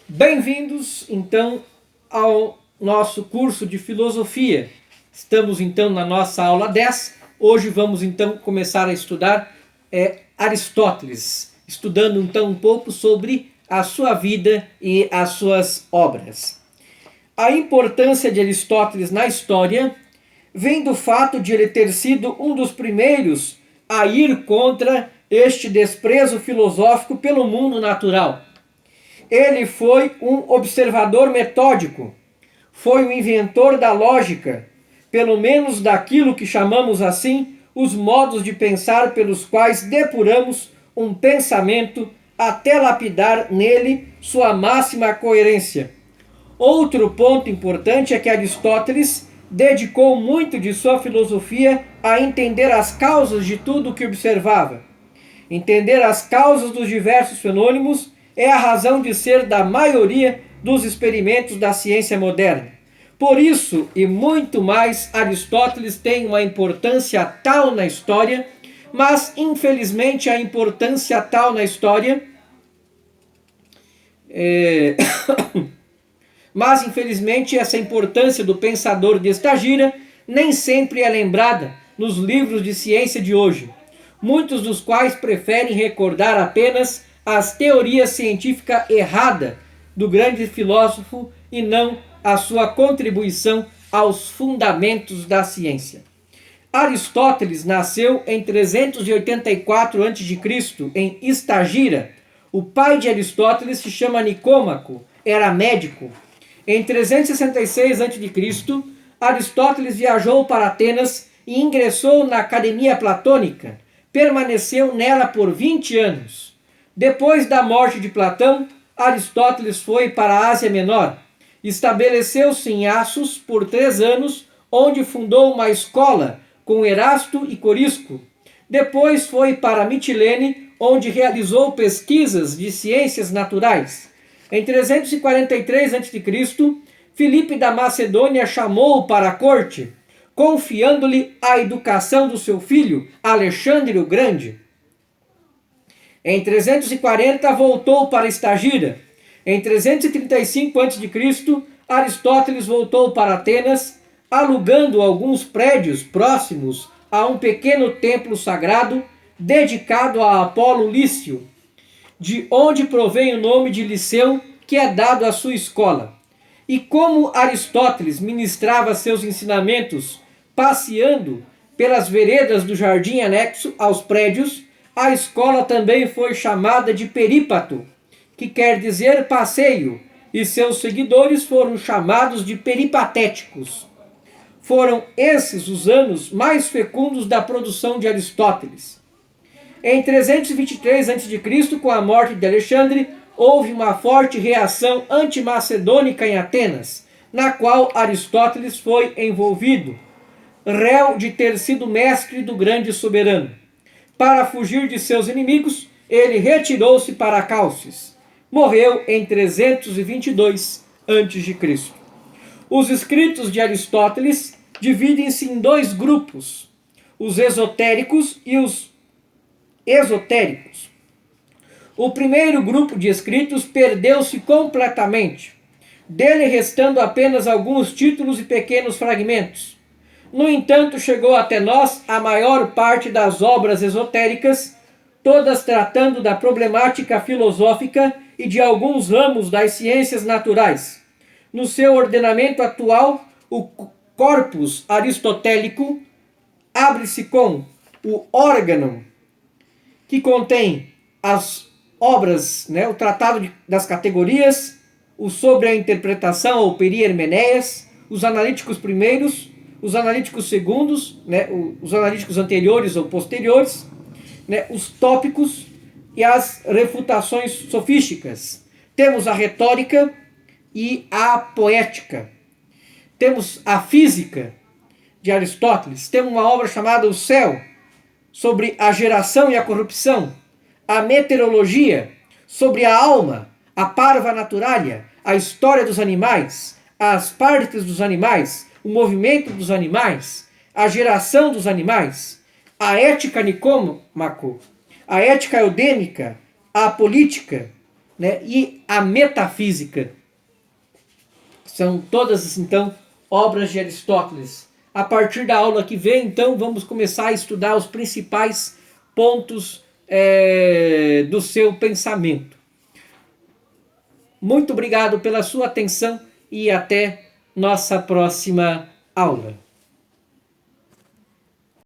Bem-vindos, então, ao nosso curso de filosofia. Estamos, então, na nossa aula 10. Hoje vamos, então, começar a estudar Aristóteles, estudando, então, um pouco sobre a sua vida e as suas obras. A importância de Aristóteles na história vem do fato de ele ter sido um dos primeiros a ir contra este desprezo filosófico pelo mundo natural. Ele foi um observador metódico, foi o inventor da lógica, pelo menos daquilo que chamamos assim os modos de pensar pelos quais depuramos um pensamento até lapidar nele sua máxima coerência. Outro ponto importante é que Aristóteles dedicou muito de sua filosofia a entender as causas de tudo o que observava. Entender as causas dos diversos fenômenos é a razão de ser da maioria dos experimentos da ciência moderna. Por isso, e muito mais, Aristóteles tem uma importância tal na história, mas infelizmente a importância tal na história Mas infelizmente essa importância do pensador de Estagira nem sempre é lembrada nos livros de ciência de hoje, muitos dos quais preferem recordar apenas as teorias científicas erradas do grande filósofo e não a sua contribuição aos fundamentos da ciência. Aristóteles nasceu em 384 a.C. em Estagira. O pai de Aristóteles se chama Nicômaco, era médico. Em 366 a.C., Aristóteles viajou para Atenas e ingressou na Academia Platônica. Permaneceu nela por 20 anos. Depois da morte de Platão, Aristóteles foi para a Ásia Menor. Estabeleceu-se em Assos por 3 anos, onde fundou uma escola com Erasto e Corisco. Depois foi para Mitilene, onde realizou pesquisas de ciências naturais. Em 343 a.C., Filipe da Macedônia chamou-o para a corte, confiando-lhe a educação do seu filho, Alexandre o Grande. Em 340, voltou para Estagira. Em 335 a.C., Aristóteles voltou para Atenas, alugando alguns prédios próximos a um pequeno templo sagrado dedicado a Apolo Lício, de onde provém o nome de Liceu, que é dado à sua escola. E como Aristóteles ministrava seus ensinamentos passeando pelas veredas do jardim anexo aos prédios, a escola também foi chamada de Perípato, que quer dizer passeio, e seus seguidores foram chamados de peripatéticos. Foram esses os anos mais fecundos da produção de Aristóteles. Em 323 a.C., com a morte de Alexandre, houve uma forte reação antimacedônica em Atenas, na qual Aristóteles foi envolvido, réu de ter sido mestre do grande soberano. Para fugir de seus inimigos, ele retirou-se para Calcis. Morreu em 322 a.C. Os escritos de Aristóteles dividem-se em 2 grupos, os esotéricos e os esotéricos. O primeiro grupo de escritos perdeu-se completamente, dele restando apenas alguns títulos e pequenos fragmentos. No entanto, chegou até nós a maior parte das obras esotéricas, todas tratando da problemática filosófica e de alguns ramos das ciências naturais. No seu ordenamento atual, o corpus aristotélico abre-se com o órgão, que contém as obras, o Tratado das Categorias, o Sobre a Interpretação ou Peri Hermeneias, os analíticos primeiros, os analíticos segundos, os analíticos anteriores ou posteriores, os tópicos e as refutações sofísticas. Temos a retórica e a poética. Temos a física de Aristóteles. Temos uma obra chamada O Céu, sobre a geração e a corrupção. A meteorologia, sobre a alma, a parva naturalia, a história dos animais, as partes dos animais, o movimento dos animais, a geração dos animais, a ética Nicômaco, a ética eudêmica, a política, né, e a metafísica. São todas, então, obras de Aristóteles. A partir da aula que vem, então, vamos começar a estudar os principais pontos do seu pensamento. Muito obrigado pela sua atenção e até nossa próxima aula.